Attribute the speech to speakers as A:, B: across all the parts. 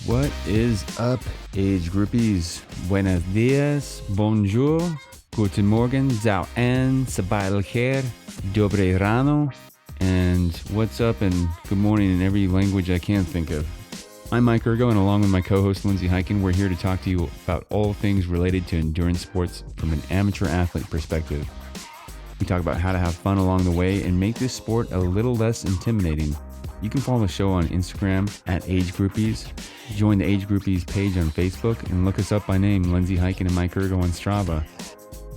A: What is up, Age Groupies? Buenos dias, bonjour, guten Morgen, zao an, sabah el khair, dobre rano, and what's up and good morning in every language I can think of. I'm Mike Ergo, and along with my co-host Lindsay Hiken, we're here to talk to you about all things related to endurance sports from an amateur athlete perspective. We talk about how to have fun along the way and make this sport a little less intimidating. You can follow the show on Instagram at Age Groupies, join the Age Groupies page on Facebook, and look us up by name, Lindsay Hiken and Mike Ergo on Strava.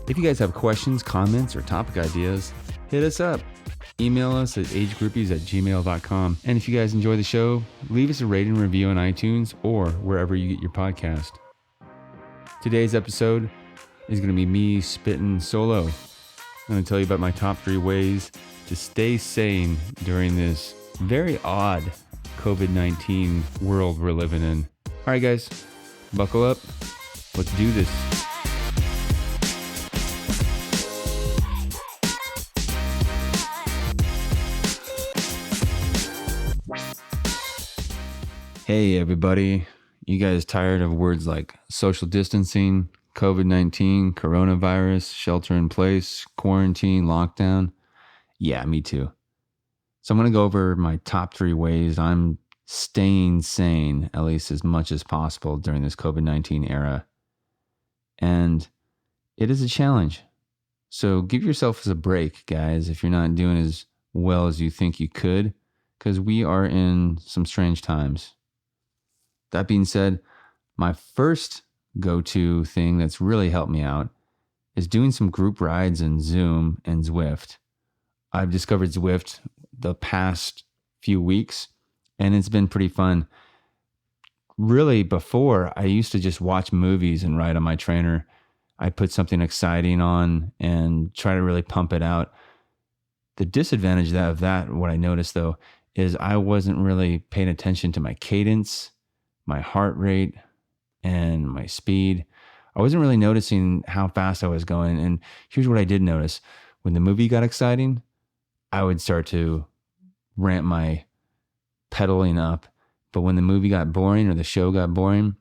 A: If you guys have questions, comments, or topic ideas, hit us up. Email us at agegroupies@gmail.com. And if you guys enjoy the show, leave us a rating and review on iTunes or wherever you get your podcast. Today's episode is going to be me spitting solo. I'm going to tell you about my top 3 ways to stay sane during this very odd COVID-19 world we're living in. All right, guys, buckle up. Let's do this. Hey, everybody. You guys tired of words like social distancing, COVID-19, coronavirus, shelter in place, quarantine, lockdown? Yeah, me too. So I'm going to go over my top 3 ways I'm staying sane, at least as much as possible during this COVID-19 era. And it is a challenge. So give yourself a break, guys, if you're not doing as well as you think you could, because we are in some strange times. That being said, my first go-to thing that's really helped me out is doing some group rides in Zoom and Zwift. I've discovered Zwift the past few weeks, and it's been pretty fun. Really, before, I used to just watch movies and ride on my trainer. I'd put something exciting on and try to really pump it out. The disadvantage of that, what I noticed though, is I wasn't really paying attention to my cadence, my heart rate, and my speed. I wasn't really noticing how fast I was going. And here's what I did notice. When the movie got exciting, I would start to ramp my pedaling up. But when the movie got boring or the show got boring,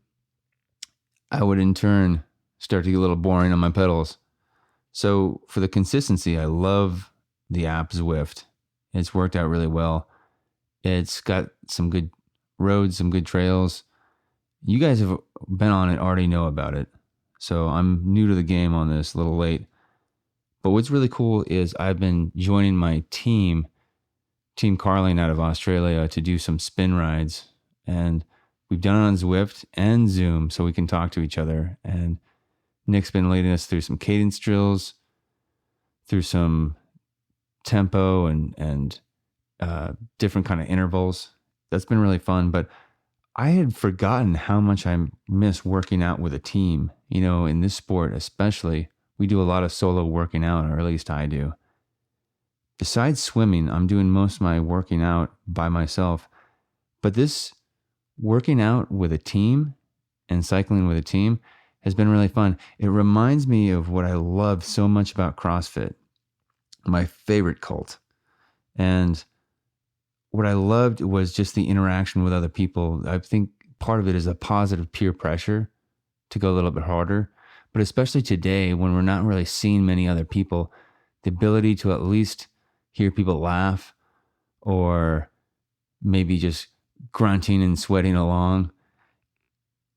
A: I would in turn start to get a little boring on my pedals. So for the consistency, I love the app Zwift. It's worked out really well. It's got some good roads, some good trails. You guys have been on it, already know about it. So I'm new to the game on this, a little late. But what's really cool is I've been joining my Team Carling out of Australia, to do some spin rides. And we've done it on Zwift and Zoom so we can talk to each other. And Nick's been leading us through some cadence drills, through some tempo and different kind of intervals. That's been really fun. But I had forgotten how much I miss working out with a team. You know, in this sport especially, we do a lot of solo working out, or at least I do. Besides swimming, I'm doing most of my working out by myself. But this working out with a team and cycling with a team has been really fun. It reminds me of what I love so much about CrossFit, my favorite cult. And what I loved was just the interaction with other people. I think part of it is a positive peer pressure to go a little bit harder. But especially today, when we're not really seeing many other people, the ability to at least hear people laugh, or maybe just grunting and sweating along,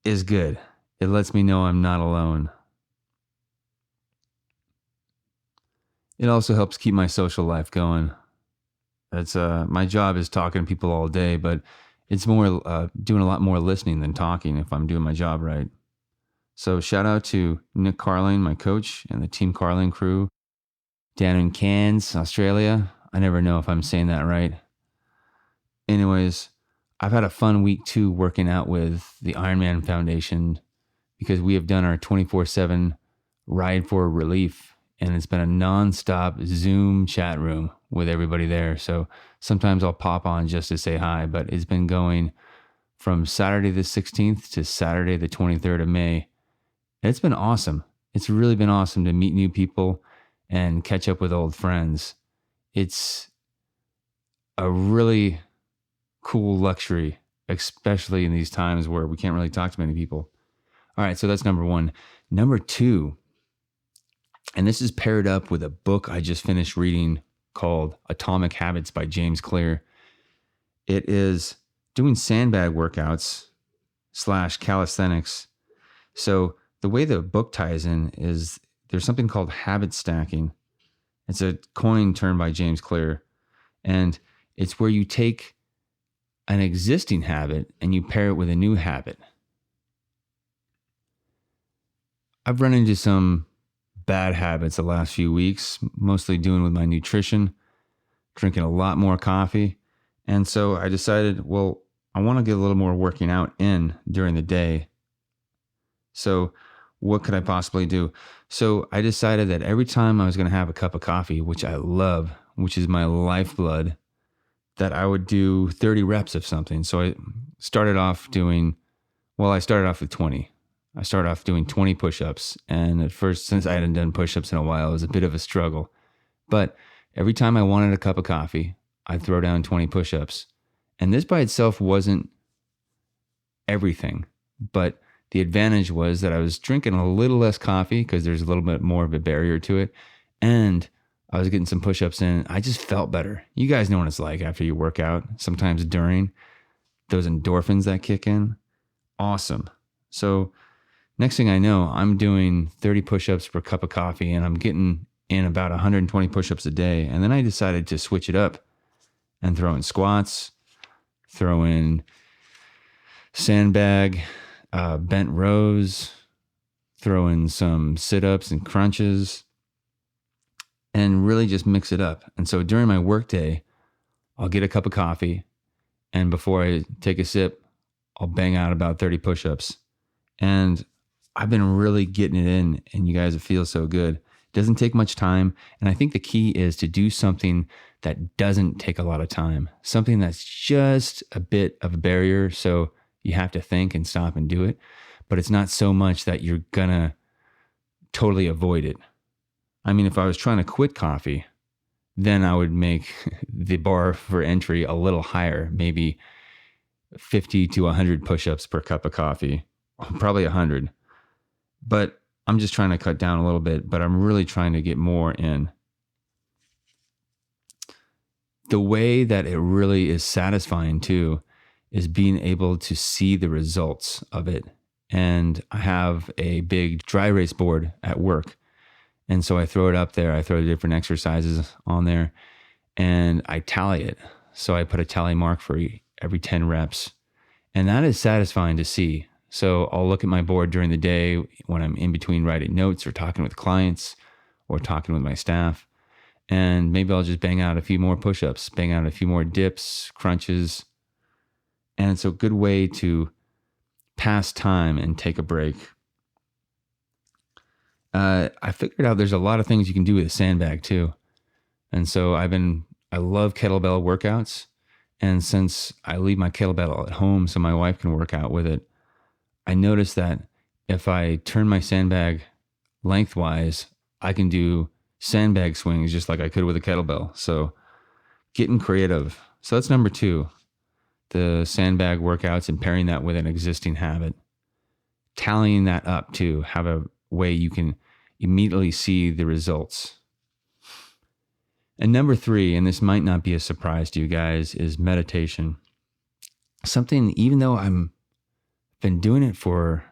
A: is good. It lets me know I'm not alone. It also helps keep my social life going. That's my job is talking to people all day, but it's more doing a lot more listening than talking if I'm doing my job right. So shout out to Nick Carling, my coach, and the Team Carling crew down in Cairns, Australia. I never know if I'm saying that right. Anyways, I've had a fun week too working out with the Ironman Foundation, because we have done our 24/7 Ride for Relief, and it's been a nonstop Zoom chat room with everybody there. So sometimes I'll pop on just to say hi, but it's been going from Saturday the 16th to Saturday the 23rd of May. And it's been awesome. It's really been awesome to meet new people and catch up with old friends. It's a really cool luxury especially in these times where we can't really talk to many people. All right, so that's number one. Number two, and this is paired up with a book I just finished reading called Atomic Habits by James Clear. It is doing sandbag workouts / calisthenics. So the way the book ties in is there's something called habit stacking. It's a coined term by James Clear. And it's where you take an existing habit and you pair it with a new habit. I've run into some bad habits the last few weeks, mostly doing with my nutrition, drinking a lot more coffee. And so I decided, well, I want to get a little more working out in during the day. So what could I possibly do? So I decided that every time I was going to have a cup of coffee, which I love, which is my lifeblood, that I would do 30 reps of something. So I started off with 20. I started off doing 20 push-ups. And at first, since I hadn't done push-ups in a while, it was a bit of a struggle. But every time I wanted a cup of coffee, I'd throw down 20 push-ups. And this by itself wasn't everything. But the advantage was that I was drinking a little less coffee because there's a little bit more of a barrier to it. And I was getting some push-ups in. I just felt better. You guys know what it's like after you work out, sometimes during, those endorphins that kick in. Awesome. So next thing I know, I'm doing 30 push-ups per cup of coffee and I'm getting in about 120 push-ups a day. And then I decided to switch it up and throw in squats, throw in sandbag, bent rows, throw in some sit-ups and crunches, and really just mix it up. And so during my workday, I'll get a cup of coffee, and before I take a sip, I'll bang out about 30 push-ups. And I've been really getting it in, and you guys, it feels so good. It doesn't take much time, and I think the key is to do something that doesn't take a lot of time, something that's just a bit of a barrier, so you have to think and stop and do it, but it's not so much that you're gonna totally avoid it. I mean, if I was trying to quit coffee, then I would make the bar for entry a little higher, maybe 50 to 100 push-ups per cup of coffee, probably 100. But I'm just trying to cut down a little bit, but I'm really trying to get more in. The way that it really is satisfying too is being able to see the results of it. And I have a big dry erase board at work. And so I throw it up there. I throw the different exercises on there and I tally it. So I put a tally mark for every 10 reps. And that is satisfying to see. So I'll look at my board during the day when I'm in between writing notes or talking with clients or talking with my staff. And maybe I'll just bang out a few more push-ups, bang out a few more dips, crunches. And it's a good way to pass time and take a break. I figured out there's a lot of things you can do with a sandbag too. And so I love kettlebell workouts. And since I leave my kettlebell at home so my wife can work out with it, I noticed that if I turn my sandbag lengthwise, I can do sandbag swings just like I could with a kettlebell. So getting creative. So that's number two, the sandbag workouts and pairing that with an existing habit. Tallying that up too, have a way you can immediately see the results. And number three, and this might not be a surprise to you guys, is meditation. Something, even though I've been doing it for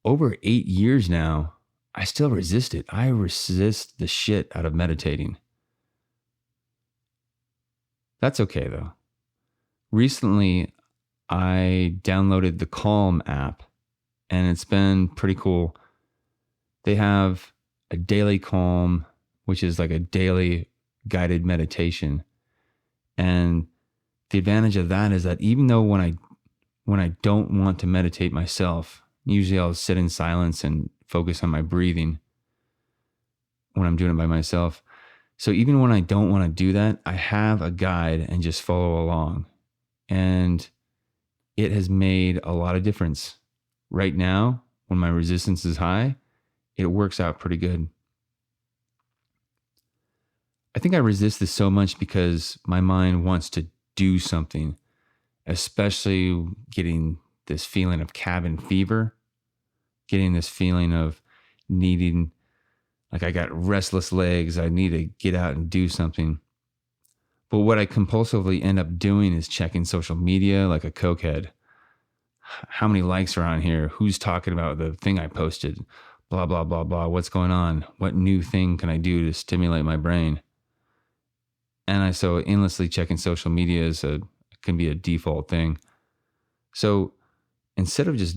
A: over 8 years now, I still resist it. I resist the shit out of meditating. That's okay though. Recently, I downloaded the Calm app and it's been pretty cool. They have a daily Calm, which is like a daily guided meditation. And the advantage of that is that even though when I don't want to meditate myself, usually I'll sit in silence and focus on my breathing when I'm doing it by myself. So even when I don't want to do that, I have a guide and just follow along. And it has made a lot of difference. Right now, when my resistance is high, it works out pretty good. I think I resist this so much because my mind wants to do something. especially getting this feeling of cabin fever, getting this feeling of needing, like I got restless legs, I need to get out and do something. But what I compulsively end up doing is checking social media like a cokehead. How many likes are on here? Who's talking about the thing I posted? Blah, blah, blah, blah. What's going on? What new thing can I do to stimulate my brain? And so endlessly checking social media can be a default thing. So instead of just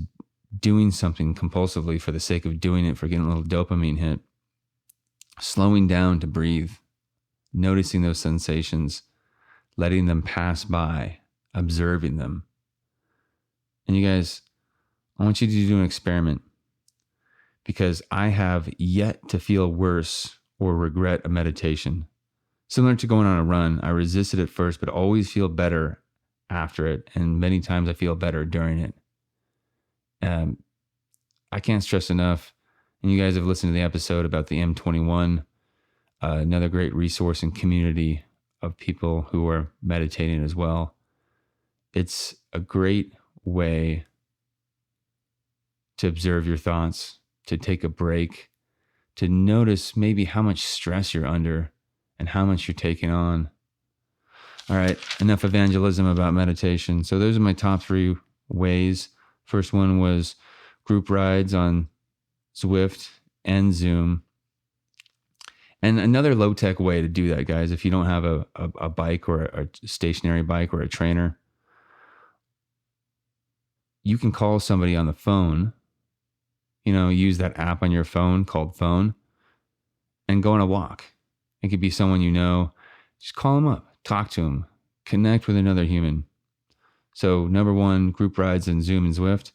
A: doing something compulsively for the sake of doing it, for getting a little dopamine hit, slowing down to breathe, noticing those sensations, letting them pass by, observing them. And you guys, I want you to do an experiment, because I have yet to feel worse or regret a meditation. Similar to going on a run, I resisted at first, but always feel better after it. And many times I feel better during it. I can't stress enough, and you guys have listened to the episode about the M21, another great resource and community of people who are meditating as well. It's a great way to observe your thoughts, to take a break, to notice maybe how much stress you're under and how much you're taking on. All right, enough evangelism about meditation. So those are my top 3 ways. First one was group rides on Zwift and Zoom. And another low-tech way to do that, guys, if you don't have a bike or a stationary bike or a trainer, you can call somebody on the phone, use that app on your phone called Phone, and go on a walk. It could be someone you know. Just call them up, talk to them, connect with another human. So number 1, group rides in Zoom and Zwift.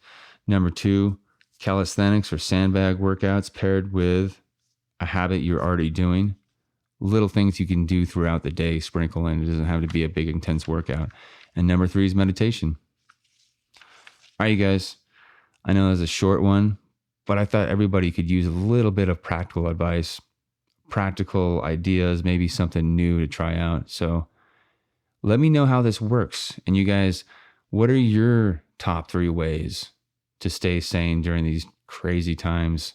A: Number 2, calisthenics or sandbag workouts paired with a habit you're already doing. Little things you can do throughout the day, sprinkle in. It doesn't have to be a big, intense workout. And number 3 is meditation. All right, you guys. I know that's a short one, but I thought everybody could use a little bit of practical advice, practical ideas, maybe something new to try out. So let me know how this works. And you guys, what are your top 3 ways to stay sane during these crazy times?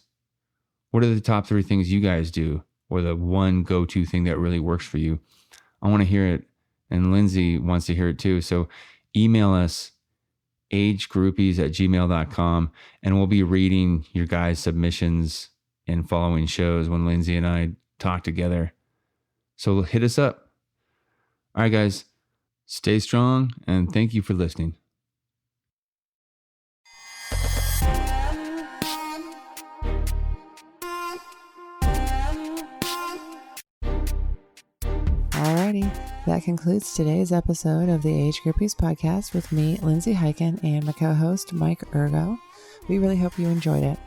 A: What are the top 3 things you guys do, or the one go-to thing that really works for you? I want to hear it, and Lindsay wants to hear it too. So email us, agegroupies@gmail.com, and we'll be reading your guys' submissions in following shows when Lindsay and I talk together. So hit us up. All right, guys, stay strong, and thank you for listening.
B: Alrighty, that concludes today's episode of the Age Groupies Podcast with me, Lindsay Hiken, and my co-host, Mike Ergo. We really hope you enjoyed it.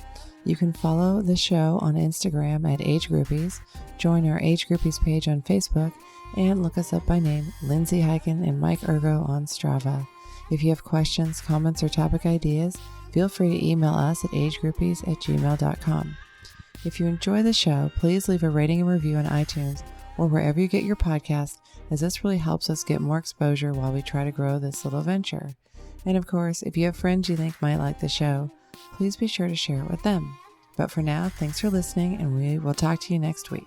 B: You can follow the show on Instagram at Age Groupies, join our Age Groupies page on Facebook, and look us up by name, Lindsay Hiken and Mike Ergo on Strava. If you have questions, comments, or topic ideas, feel free to email us at agegroupies@gmail.com. If you enjoy the show, please leave a rating and review on iTunes or wherever you get your podcast, as this really helps us get more exposure while we try to grow this little venture. And of course, if you have friends you think might like the show, please be sure to share it with them. But for now, thanks for listening, and we will talk to you next week.